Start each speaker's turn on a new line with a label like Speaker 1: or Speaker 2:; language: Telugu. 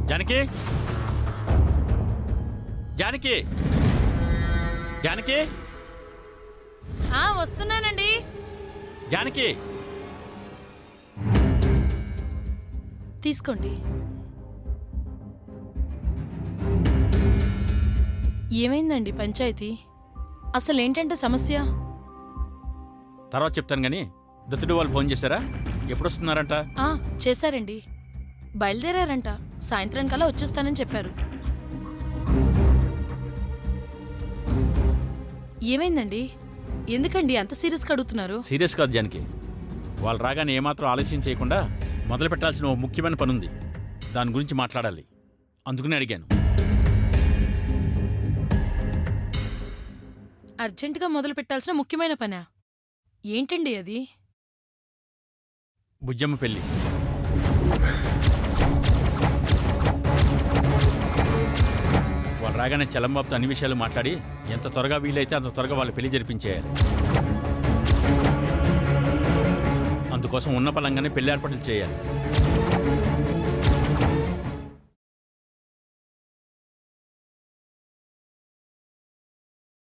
Speaker 1: జానకి జానకి జానకి
Speaker 2: వస్తున్నానండి.
Speaker 1: జానకి
Speaker 2: తీసుకోండి. ఏమైందండి పంచాయతీ? అసలేంటంటే సమస్య?
Speaker 1: తర్వాత చెప్తాను గానీ దత్తుడు వాళ్ళు ఫోన్ చేశారా? ఎప్పుడు వస్తున్నారంట?
Speaker 2: చేశారండి. బయలుదేరారంట. సాయంత్రానికల్లా వచ్చేస్తానని చెప్పారు. ఏమైందండి? ఎందుకండి అంత సీరియస్గా అడుగుతున్నారు?
Speaker 1: సీరియస్ కాదు జానకి. వాళ్ళు రాగానే ఏమాత్రం ఆలస్యం చేయకుండా మొదలు పెట్టాల్సిన ఓ ముఖ్యమైన పని ఉంది. దాని గురించి మాట్లాడాలి. అందుకనే అడిగాను.
Speaker 2: అర్జెంటుగా మొదలు పెట్టాల్సిన ముఖ్యమైన పనా? ఏంటండి అది?
Speaker 1: బుజ్జమ్మ పెళ్ళి. వాళ్ళు రాగానే చలంబాబుతో అన్ని విషయాలు మాట్లాడి ఎంత త్వరగా వీలైతే అంత త్వరగా వాళ్ళ పెళ్లి జరిపించేయాలి. అందుకోసం ఉన్న పలంగానే పెళ్లి ఏర్పాట్లు చేయాలి.